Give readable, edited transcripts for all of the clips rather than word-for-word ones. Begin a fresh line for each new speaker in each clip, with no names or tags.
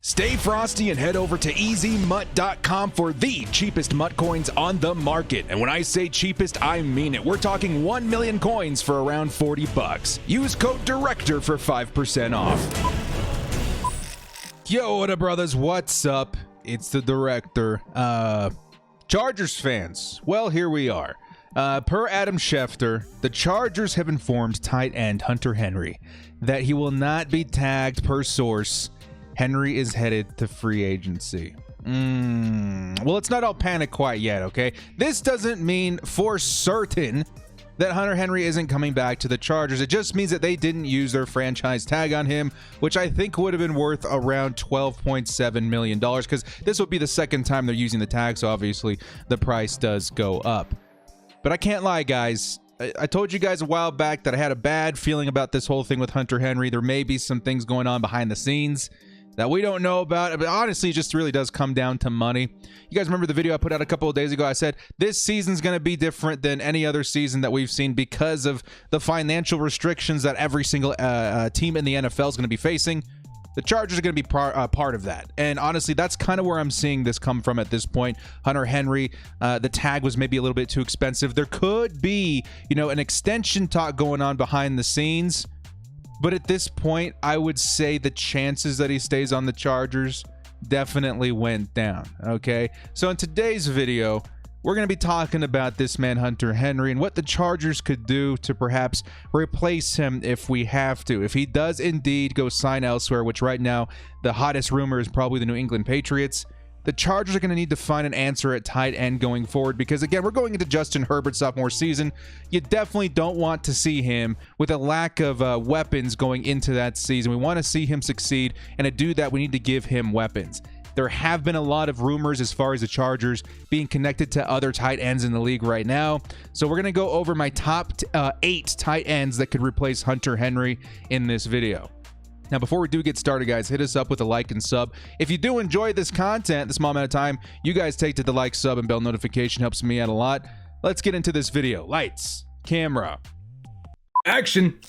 Stay frosty and head over to EasyMut.com for the cheapest MUT coins on the market. And when I say cheapest, I mean it. We're talking 1 million coins for around 40 bucks. Use code DIRECTOR for 5% off. Yo, what up, brothers? What's up? It's the Director. Chargers fans, well, here we are. Per Adam Schefter, the Chargers have informed tight end Hunter Henry that he will not be tagged per source. Henry is headed to free agency. Well, it's not all panic quite yet, okay? This doesn't mean for certain that Hunter Henry isn't coming back to the Chargers. It just means that they didn't use their franchise tag on him, which I think would have been worth around $12.7 million, because this will be the second time they're using the tag, so obviously the price does go up. But I can't lie, guys. I told you guys a while back that I had a bad feeling about this whole thing with Hunter Henry. There may be some things going on behind the scenes that we don't know about, but honestly, it just really does come down to money. You guys remember the video I put out a couple of days ago? I said this season's going to be different than any other season that we've seen because of the financial restrictions that every single team in the NFL is going to be facing. The Chargers are going to be part of that. And honestly, that's kind of where I'm seeing this come from at this point. Hunter Henry, the tag was maybe a little bit too expensive. There could be, an extension talk going on behind the scenes. But at this point, I would say the chances that he stays on the Chargers definitely went down, okay? So in today's video, we're going to be talking about this man, Hunter Henry, and what the Chargers could do to perhaps replace him if we have to. If he does indeed go sign elsewhere, which right now, the hottest rumor is probably the New England Patriots, the Chargers are going to need to find an answer at tight end going forward because, again, we're going into Justin Herbert's sophomore season. You definitely don't want to see him with a lack of weapons going into that season. We want to see him succeed, and to do that, we need to give him weapons. There have been a lot of rumors as far as the Chargers being connected to other tight ends in the league right now. So we're going to go over my top 8 tight ends that could replace Hunter Henry in this video. Now, before we do get started, guys, hit us up with a like and sub. If you do enjoy this content, the small amount of time you guys take to the like, sub, and bell notification helps me out a lot. Let's get into this video. Lights, camera, action.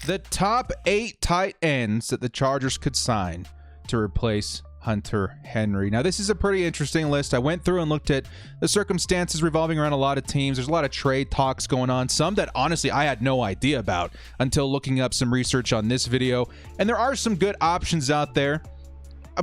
The top 8 tight ends that the Chargers could sign to replace Hunter Henry. Now, this is a pretty interesting list. I went through and looked at the circumstances revolving around a lot of teams. There's a lot of trade talks going on, some that honestly I had no idea about until looking up some research on this video. And there are some good options out there.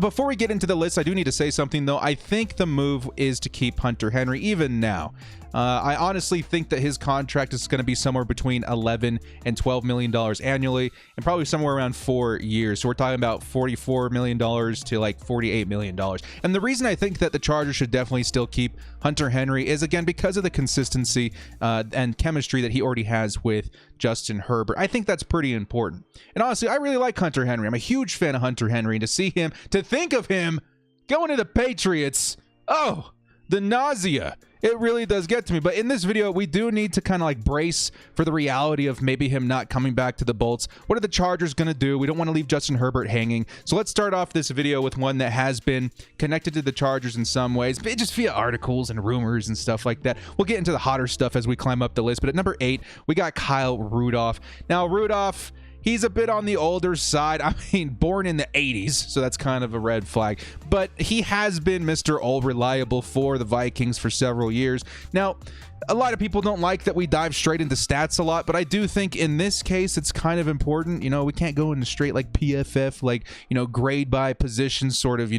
Before we get into the list, I do need to say something, though. I think the move is to keep Hunter Henry even now. I honestly think that his contract is going to be somewhere between $11 and $12 million annually, and probably somewhere around 4 years. So we're talking about $44 million to like $48 million. And the reason I think that the Chargers should definitely still keep Hunter Henry is, again, because of the consistency and chemistry that he already has with Justin Herbert. I think that's pretty important. And honestly, I really like Hunter Henry. I'm a huge fan of Hunter Henry. And to see him, to think of him going to the Patriots, oh, the nausea. It really does get to me. But in this video, we do need to kind of like brace for the reality of maybe him not coming back to the Bolts. What are the Chargers going to do? We don't want to leave Justin Herbert hanging. So let's start off this video with one that has been connected to the Chargers in some ways, but just via articles and rumors and stuff like that. We'll get into the hotter stuff as we climb up the list. But at number 8, we got Kyle Rudolph. Now, Rudolph, he's a bit on the older side. I mean, born in the 80s, so that's kind of a red flag. But he has been Mr. All Reliable for the Vikings for several years. Now, a lot of people don't like that we dive straight into stats a lot, but I do think in this case it's kind of important. We can't go into straight like PFF, like, grade by position sort of,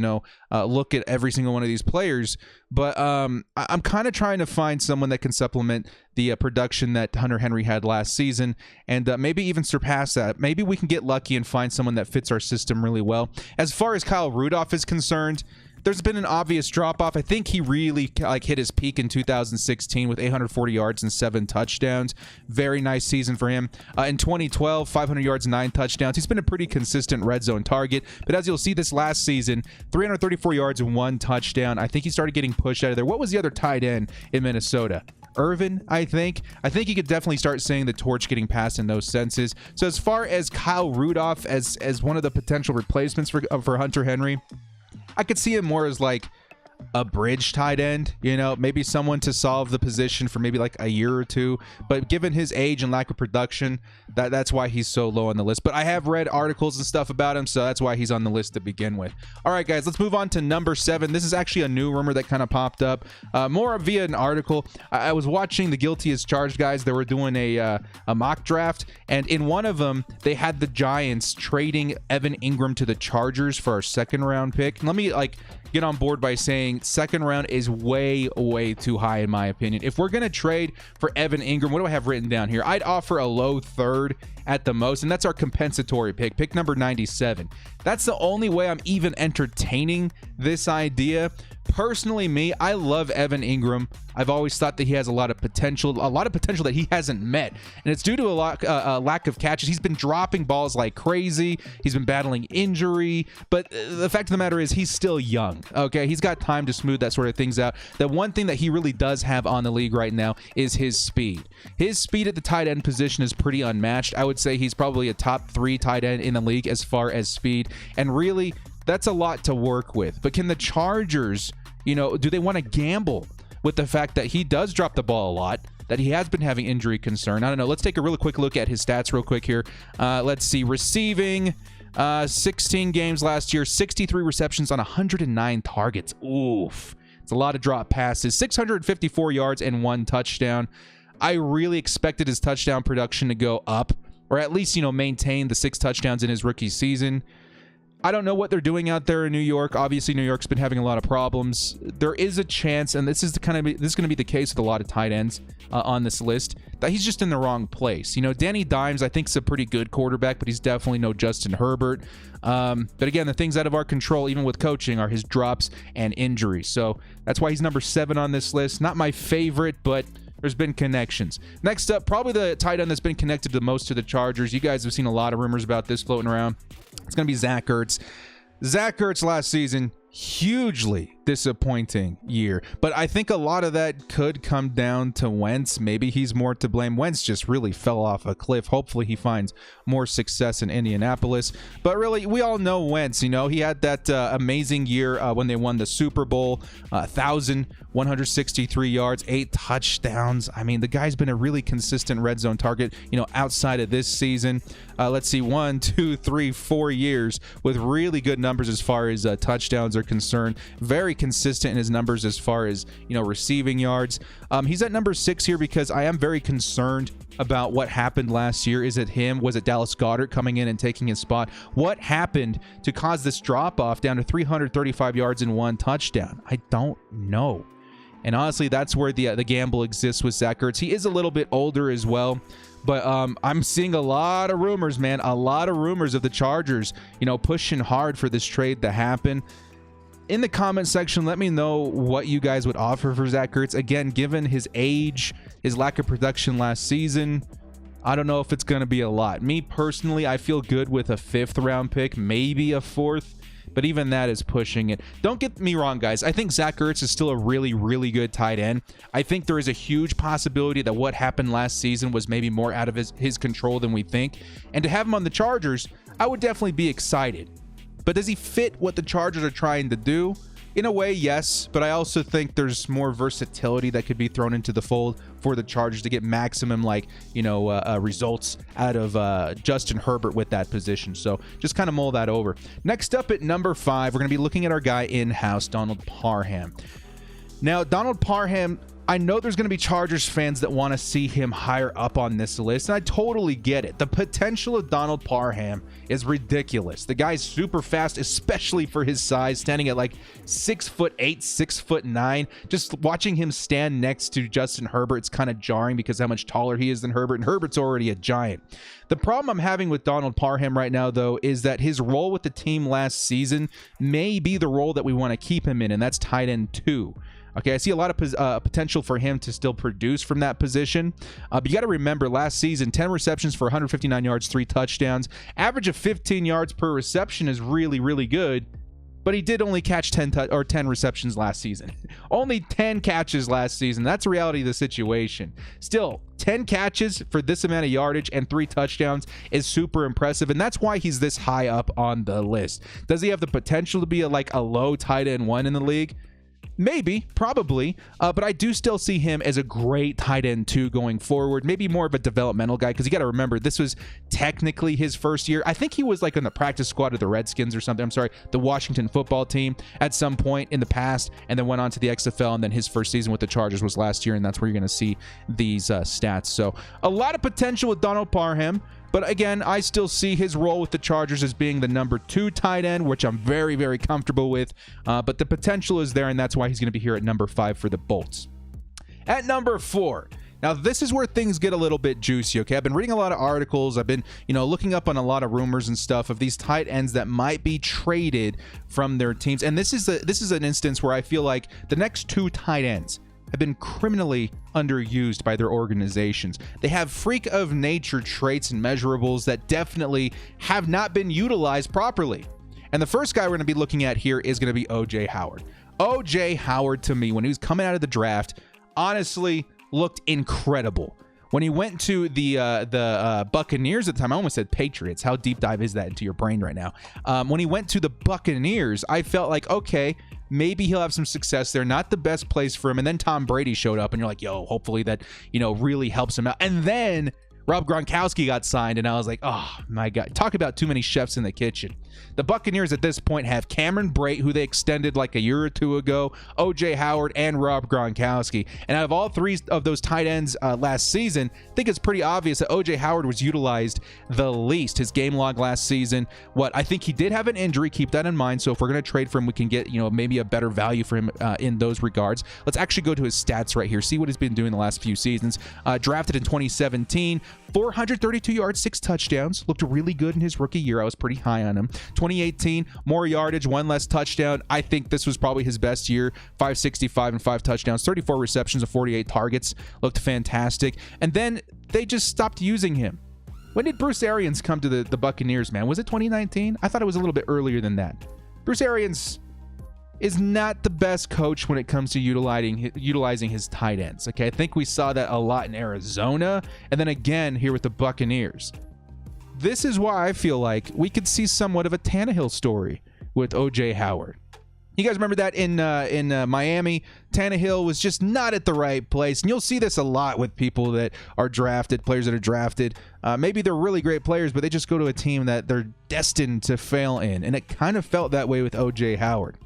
look at every single one of these players. But I'm kind of trying to find someone that can supplement the production that Hunter Henry had last season and maybe even surpass that. Maybe we can get lucky and find someone that fits our system really well. As far as Kyle Rudolph is concerned, there's been an obvious drop-off. I think he really hit his peak in 2016 with 840 yards and 7 touchdowns. Very nice season for him. In 2012, 500 yards and 9 touchdowns. He's been a pretty consistent red zone target. But as you'll see this last season, 334 yards and 1 touchdown. I think he started getting pushed out of there. What was the other tight end in Minnesota? Irvin, I think you could definitely start seeing the torch getting passed in those senses. So as far as Kyle Rudolph as one of the potential replacements for Hunter Henry, I could see him more as like a bridge tight end, you know, maybe someone to solve the position for maybe like a year or two. But given his age and lack of production, that's why he's so low on the list. But I have read articles and stuff about him, so that's why he's on the list to begin with. All right, guys, let's move on to number 7. This is actually a new rumor that kind of popped up, more via an article. I was watching the Guilty as Charged guys. They were doing a mock draft, and in one of them, they had the Giants trading Evan Engram to the Chargers for our 2nd round pick. And let me get on board by saying 2nd round is way too high in my opinion. If we're gonna trade for Evan Engram, what do I have written down here? I'd offer a low 3rd at the most, and that's our compensatory pick number 97. That's the only way I'm even entertaining this idea. Personally, me, I love Evan Engram. I've always thought that he has a lot of potential that he hasn't met, and it's due to a lack of catches. He's been dropping balls like crazy. He's been battling injury, but the fact of the matter is he's still young. Okay, he's got time to smooth that sort of things out. The one thing that he really does have on the league right now is his speed. His speed at the tight end position is pretty unmatched. I would say he's probably a top 3 tight end in the league as far as speed, and really that's a lot to work with. But can the Chargers, you know, do they want to gamble with the fact that he does drop the ball a lot, that he has been having injury concern? I don't know. Let's take a really quick look at his stats real quick here. Let's see. Receiving, 16 games last year, 63 receptions on 109 targets. Oof. It's a lot of drop passes, 654 yards and 1 touchdown. I really expected his touchdown production to go up, or at least, you know, maintain the 6 touchdowns in his rookie season. I don't know what they're doing out there in New York. Obviously, New York's been having a lot of problems. There is a chance, and this is going to be the case with a lot of tight ends on this list, that he's just in the wrong place. You know, Danny Dimes, I think, is a pretty good quarterback, but he's definitely no Justin Herbert. But again, the things out of our control, even with coaching, are his drops and injuries. So that's why he's number 7 on this list. Not my favorite, but there's been connections. Next up, probably the tight end that's been connected the most to the Chargers. You guys have seen a lot of rumors about this floating around. It's going to be Zach Ertz. Zach Ertz last season, hugely disappointing year, but I think a lot of that could come down to Wentz. Maybe he's more to blame. Wentz just really fell off a cliff. Hopefully he finds more success in Indianapolis, but really we all know Wentz. You know, he had that amazing year when they won the Super Bowl, 1,163 yards, 8 touchdowns. I mean, the guy's been a really consistent red zone target, you know, outside of this season. Let's see, 1, 2, 3, 4 years with really good numbers as far as touchdowns are concerned. Very consistent in his numbers as far as, you know, receiving yards. He's at number 6 here because I am very concerned about what happened last year. Is it him? Was it Dallas Goedert coming in and taking his spot? What happened to cause this drop off down to 335 yards and 1 touchdown? I don't know. And honestly, that's where the gamble exists with Zach Ertz. He is a little bit older as well. But I'm seeing a lot of rumors, man. A lot of rumors of the Chargers, you know, pushing hard for this trade to happen. In the comment section, let me know what you guys would offer for Zach Ertz. Again, given his age, his lack of production last season, I don't know if it's going to be a lot. Me personally, I feel good with a 5th round pick, maybe a 4th. But even that is pushing it. Don't get me wrong, guys. I think Zach Ertz is still a really good tight end. I think there is a huge possibility that what happened last season was maybe more out of his control than we think. And to have him on the Chargers, I would definitely be excited. But does he fit what the Chargers are trying to do? In a way, yes, but I also think there's more versatility that could be thrown into the fold for the Chargers to get maximum, like, you know, results out of Justin Herbert with that position. So just kind of mull that over. Next up at number 5, we're going to be looking at our guy in-house, Donald Parham. Now, Donald Parham, I know there's going to be Chargers fans that want to see him higher up on this list, and I totally get it. The potential of Donald Parham is ridiculous. The guy's super fast, especially for his size, standing at like 6'8", 6'9". Just watching him stand next to Justin Herbert, it's kind of jarring because how much taller he is than Herbert, and Herbert's already a giant. The problem I'm having with Donald Parham right now, though, is that his role with the team last season may be the role that we want to keep him in, and that's tight end 2. Okay, I see a lot of potential for him to still produce from that position. But you got to remember, last season, 10 receptions for 159 yards, 3 touchdowns. Average of 15 yards per reception is really good. but he did only catch 10 receptions last season. Only 10 catches last season. That's the reality of the situation. Still, 10 catches for this amount of yardage and 3 touchdowns is super impressive, and that's why he's this high up on the list. Does he have the potential to be a low tight end 1 in the league? Maybe, probably, but I do still see him as a great tight end 2 going forward. Maybe more of a developmental guy, because you got to remember, this was technically his first year. I think he was on the practice squad of the Redskins or something. I'm sorry, the Washington football team at some point in the past, and then went on to the XFL, and then his first season with the Chargers was last year, and that's where you're going to see these stats. So a lot of potential with Donald Parham. But again, I still see his role with the Chargers as being the number 2 tight end, which I'm very, very comfortable with. But the potential is there, and that's why he's going to be here at number 5 for the Bolts. At number 4. Now, this is where things get a little bit juicy, okay? I've been reading a lot of articles. I've been, looking up on a lot of rumors and stuff of these tight ends that might be traded from their teams. And this is an instance where I feel like the next 2 tight ends have been criminally underused by their organizations. They have freak of nature traits and measurables that definitely have not been utilized properly. And the first guy we're going to be looking at here is going to be O.J. Howard. O.J. Howard, to me, when he was coming out of the draft, honestly looked incredible. When he went to the Buccaneers at the time, I almost said Patriots. How deep dive is that into your brain right now? When he went to the Buccaneers, I felt like, okay, maybe he'll have some success there. Not the best place for him. And then Tom Brady showed up, and you're like, yo, hopefully that, really helps him out. And then Rob Gronkowski got signed, and I was like, oh, my God. Talk about too many chefs in the kitchen. The Buccaneers at this point have Cameron Brate, who they extended like a year or 2 ago, O.J. Howard, and Rob Gronkowski. And out of all 3 of those tight ends last season, I think it's pretty obvious that O.J. Howard was utilized the least. His game log last season, I think he did have an injury. Keep that in mind. So if we're going to trade for him, we can get, maybe a better value for him in those regards. Let's actually go to his stats right here, see what he's been doing the last few seasons. Drafted in 2017, 432 yards, 6 touchdowns. Looked really good in his rookie year. I was pretty high on him. 2018, more yardage, 1 less touchdown. I think this was probably his best year. 565 and 5 touchdowns, 34 receptions and 48 targets. Looked fantastic. And then they just stopped using him. When did Bruce Arians come to the Buccaneers, man? Was it 2019? I thought it was a little bit earlier than that. Bruce Arians is not the best coach when it comes to utilizing his tight ends. Okay, I think we saw that a lot in Arizona, and then again here with the Buccaneers. This is why I feel like we could see somewhat of a Tannehill story with O.J. Howard. You guys remember that in Miami, Tannehill was just not at the right place. And you'll see this a lot with people that are drafted, players that are drafted. Maybe they're really great players, but they just go to a team that they're destined to fail in. And it kind of felt that way with O.J. Howard.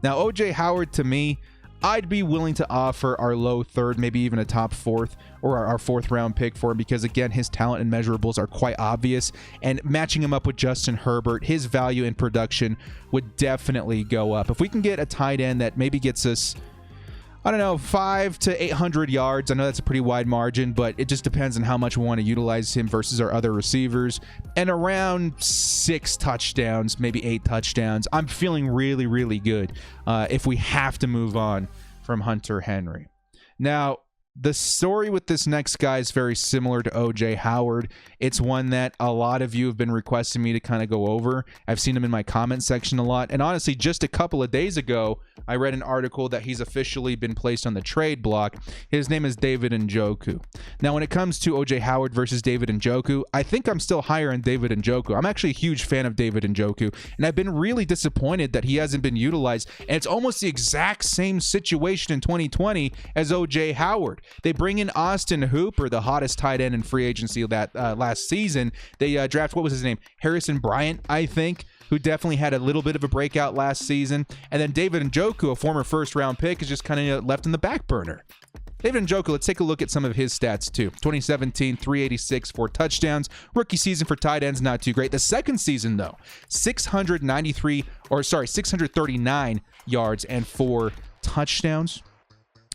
Now, O.J. Howard, to me, I'd be willing to offer our low 3rd, maybe even a top 4th, or our 4th round pick for him, because again, his talent and measurables are quite obvious, and matching him up with Justin Herbert, his value in production would definitely go up. If we can get a tight end that maybe gets us, I don't know, 500 to 800 yards. I know that's a pretty wide margin, but it just depends on how much we want to utilize him versus our other receivers. And around 6 touchdowns, maybe 8 touchdowns, I'm feeling really, really good if we have to move on from Hunter Henry. Now, the story with this next guy is very similar to O.J. Howard. It's one that a lot of you have been requesting me to kind of go over. I've seen him in my comment section a lot. And honestly, just a couple of days ago, I read an article that he's officially been placed on the trade block. His name is David Njoku. Now, when it comes to O.J. Howard versus David Njoku, I think I'm still higher on David Njoku. I'm actually a huge fan of David Njoku, and I've been really disappointed that he hasn't been utilized. And it's almost the exact same situation in 2020 as O.J. Howard. They bring in Austin Hooper, the hottest tight end in free agency that last season. They draft, what was his name? Harrison Bryant, I think, who definitely had a little bit of a breakout last season. And then David Njoku, a former first-round pick, is just kind of left in the back burner. David Njoku, let's take a look at some of his stats too. 2017, 386, 4 touchdowns. Rookie season for tight ends, not too great. The second season, though, 639 yards and 4 touchdowns.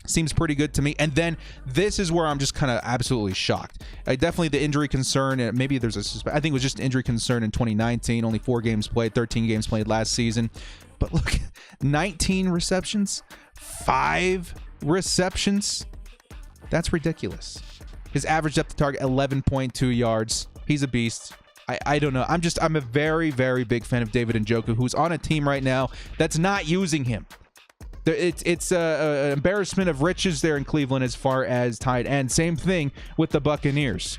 Seems pretty good to me. And then this is where I'm just kind of absolutely shocked. Definitely the injury concern, and maybe there's I think it was just an injury concern in 2019. Only 4 games played, 13 games played last season. But look, 19 receptions, 5 receptions. That's ridiculous. His average depth of target, 11.2 yards. He's a beast. I don't know. I'm a very, very big fan of David Njoku, who's on a team right now that's not using him. It's an embarrassment of riches there in Cleveland as far as tight end. Same thing with the Buccaneers.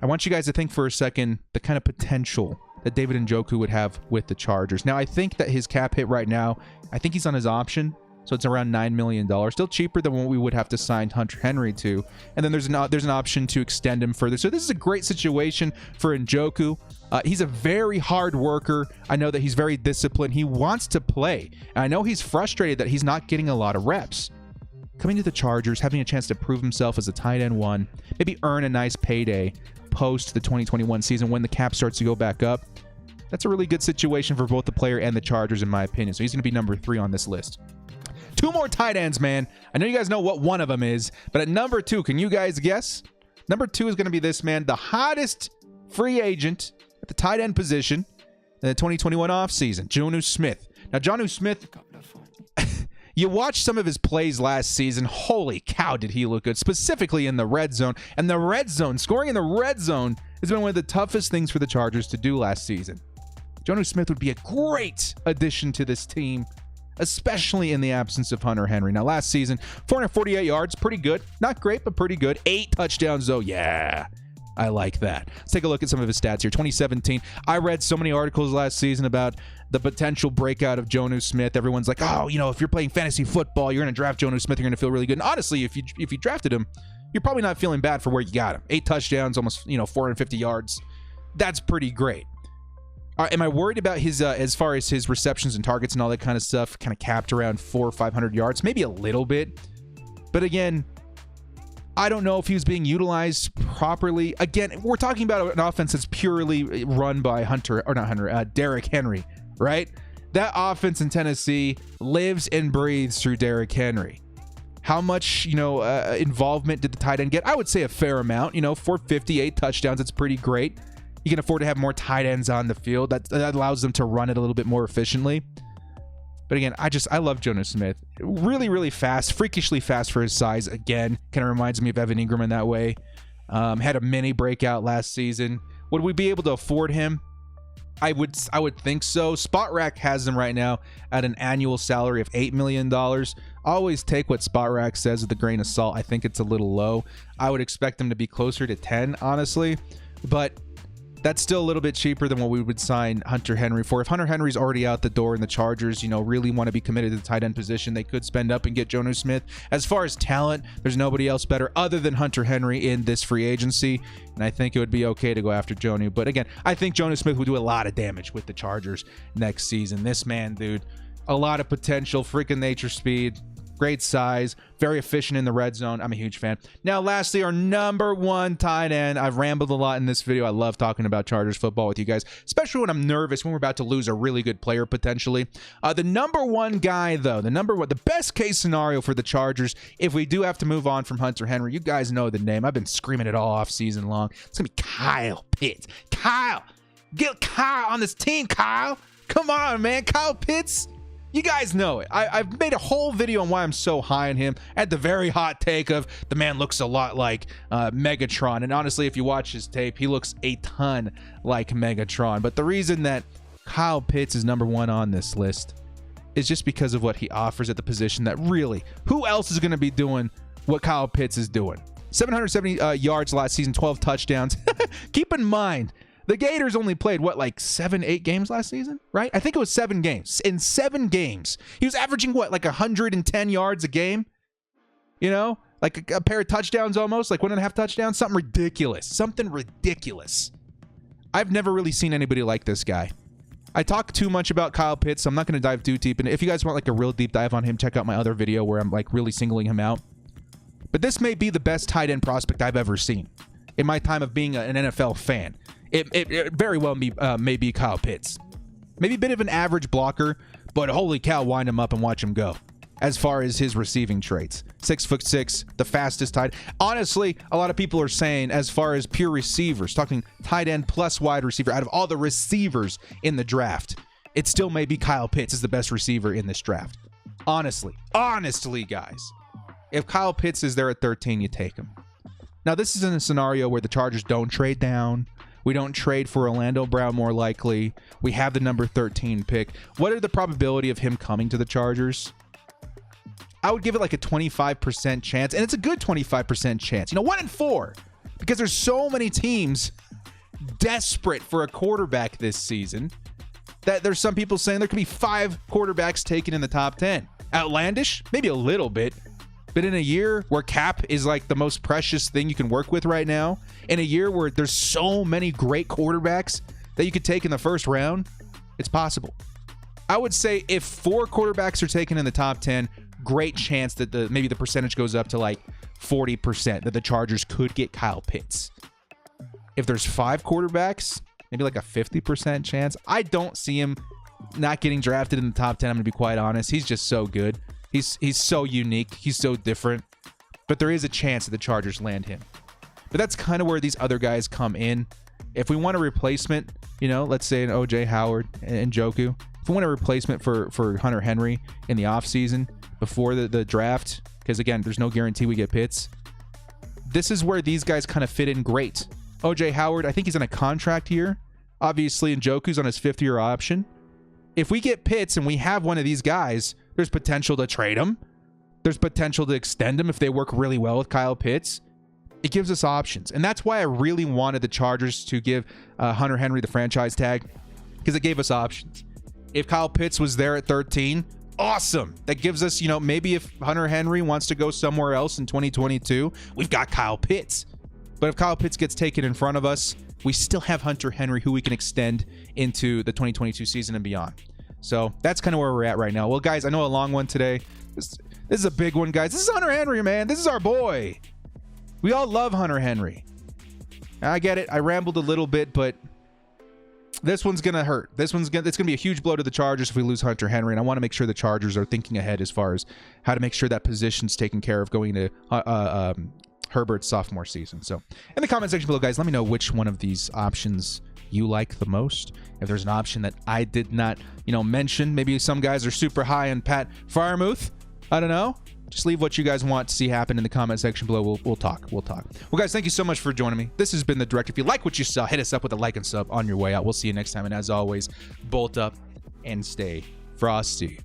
I want you guys to think for a second the kind of potential that David Njoku would have with the Chargers. Now, I think that his cap hit right now, I think he's on his option, so it's around $9 million. Still cheaper than what we would have to sign Hunter Henry to. And then there's an option to extend him further. So this is a great situation for Njoku. He's a very hard worker. I know that he's very disciplined. He wants to play. And I know he's frustrated that he's not getting a lot of reps. Coming to the Chargers, having a chance to prove himself as a tight end one, maybe earn a nice payday post the 2021 season when the cap starts to go back up. That's a really good situation for both the player and the Chargers, in my opinion. So he's going to be number 3 on this list. 2 more tight ends, man. I know you guys know what one of them is, but at number 2, can you guys guess? Number 2 is going to be this man, the hottest free agent at the tight end position in the 2021 offseason, Jonnu Smith. Now, Jonnu Smith, you watched some of his plays last season. Holy cow, did he look good, specifically in the red zone. And the red zone, scoring in the red zone has been one of the toughest things for the Chargers to do last season. Jonnu Smith would be a great addition to this team, especially in the absence of Hunter Henry. Now, last season, 448 yards, pretty good. Not great, but pretty good. 8 touchdowns, though. Yeah, I like that. Let's take a look at some of his stats here. 2017, I read so many articles last season about the potential breakout of Jonnu Smith. Everyone's like, oh, you know, if you're playing fantasy football, you're going to draft Jonnu Smith, you're going to feel really good. And honestly, if you drafted him, you're probably not feeling bad for where you got him. 8 touchdowns, almost, 450 yards. That's pretty great. Am I worried about his as far as his receptions and targets and all that kind of stuff, kind of capped around 400 or 500 yards? Maybe a little bit. But again, I don't know if he was being utilized properly. Again, we're talking about an offense that's purely run by Derrick Henry, right? That offense in Tennessee lives and breathes through Derrick Henry. How much, involvement did the tight end get? I would say a fair amount. 458 touchdowns. It's pretty great. You can afford to have more tight ends on the field. That allows them to run it a little bit more efficiently. But again, I love Jonnu Smith. Really, really fast, freakishly fast for his size. Again, kind of reminds me of Evan Engram in that way. Had a mini breakout last season. Would we be able to afford him? I would think so. Spot Rack has him right now at an annual salary of $8 million. Always take what Spot Rack says with a grain of salt. I think it's a little low. I would expect him to be closer to 10, honestly. But that's still a little bit cheaper than what we would sign Hunter Henry for. If Hunter Henry's already out the door and the Chargers, really want to be committed to the tight end position, they could spend up and get Jonnu Smith. As far as talent, there's nobody else better other than Hunter Henry in this free agency, and I think it would be okay to go after Jonnu. But again, I think Jonnu Smith would do a lot of damage with the Chargers next season. This man, dude, a lot of potential, freaking nature speed, great size, very efficient in the red zone. I'm a huge fan. Now, lastly, our number 1 tight end. I've rambled a lot in this video. I love talking about Chargers football with you guys, especially when I'm nervous, when we're about to lose a really good player potentially. The number 1 guy, though, the best case scenario for the Chargers, if we do have to move on from Hunter Henry, you guys know the name. I've been screaming it all off season long. It's going to be Kyle Pitts. Kyle! Get Kyle on this team, Kyle! Come on, man. Kyle Pitts! You guys know it. I've made a whole video on why I'm so high on him. I had the very hot take of the man looks a lot like Megatron. And honestly, if you watch his tape, he looks a ton like Megatron. But the reason that Kyle Pitts is number 1 on this list is just because of what he offers at the position that really, who else is going to be doing what Kyle Pitts is doing? 770 yards last season, 12 touchdowns. Keep in mind, the Gators only played, 7-8 games last season, right? I think it was 7 games. In 7 games, he was averaging, 110 yards a game? Like a pair of touchdowns almost, like 1.5 touchdowns? Something ridiculous. I've never really seen anybody like this guy. I talk too much about Kyle Pitts, so I'm not going to dive too deep. And if you guys want, a real deep dive on him, check out my other video where I'm, really singling him out. But this may be the best tight end prospect I've ever seen in my time of being an NFL fan. It very well may be Kyle Pitts. Maybe a bit of an average blocker, but holy cow, wind him up and watch him go. As far as his receiving traits, 6'6", the fastest tight. Honestly, a lot of people are saying, as far as pure receivers, talking tight end plus wide receiver, out of all the receivers in the draft, it still may be Kyle Pitts is the best receiver in this draft. Honestly, guys, if Kyle Pitts is there at 13, you take him. Now, this is in a scenario where the Chargers don't trade down, We don't trade for Orlando Brown more likely. We have the number 13 pick. What are the probability of him coming to the Chargers? I would give it like a 25% chance, and it's a good 25% chance. 1 in 4, because there's so many teams desperate for a quarterback this season that there's some people saying there could be 5 quarterbacks taken in the top 10. Outlandish? Maybe a little bit. But in a year where cap is like the most precious thing you can work with right now, in a year where there's so many great quarterbacks that you could take in the first round, it's possible. I would say if 4 quarterbacks are taken in the top 10, great chance that maybe the percentage goes up to like 40% that the Chargers could get Kyle Pitts. If there's 5 quarterbacks, maybe like a 50% chance. I don't see him not getting drafted in the top 10. I'm going to be quite honest. He's just so good. He's so unique. He's so different. But there is a chance that the Chargers land him. But that's kind of where these other guys come in. If we want a replacement, let's say an O.J. Howard and Njoku. If we want a replacement for Hunter Henry in the offseason before the draft, because, again, there's no guarantee we get Pitts, this is where these guys kind of fit in great. O.J. Howard, I think he's on a contract year. Obviously, Njoku's on his 5th-year option. If we get Pitts and we have one of these guys, there's potential to trade him. There's potential to extend him if they work really well with Kyle Pitts. It gives us options. And that's why I really wanted the Chargers to give Hunter Henry the franchise tag, because it gave us options. If Kyle Pitts was there at 13, awesome. That gives us, maybe if Hunter Henry wants to go somewhere else in 2022, we've got Kyle Pitts. But if Kyle Pitts gets taken in front of us, we still have Hunter Henry, who we can extend into the 2022 season and beyond. So that's kind of where we're at right now. Well, guys, I know a long one today. This is a big one, guys. This is Hunter Henry, man. This is our boy. We all love Hunter Henry. I get it. I rambled a little bit, but this one's going to hurt. It's going to be a huge blow to the Chargers if we lose Hunter Henry, and I want to make sure the Chargers are thinking ahead as far as how to make sure that position's taken care of going to Herbert's sophomore season. So in the comment section below, guys, let me know which one of these options you like the most. If there's an option that I did not, mention, maybe some guys are super high on Pat Freiermuth. I don't know. Just leave what you guys want to see happen in the comment section below. We'll talk. Well, guys, thank you so much for joining me. This has been The Director. If you like what you saw, hit us up with a like and sub on your way out. We'll see you next time. And as always, bolt up and stay frosty.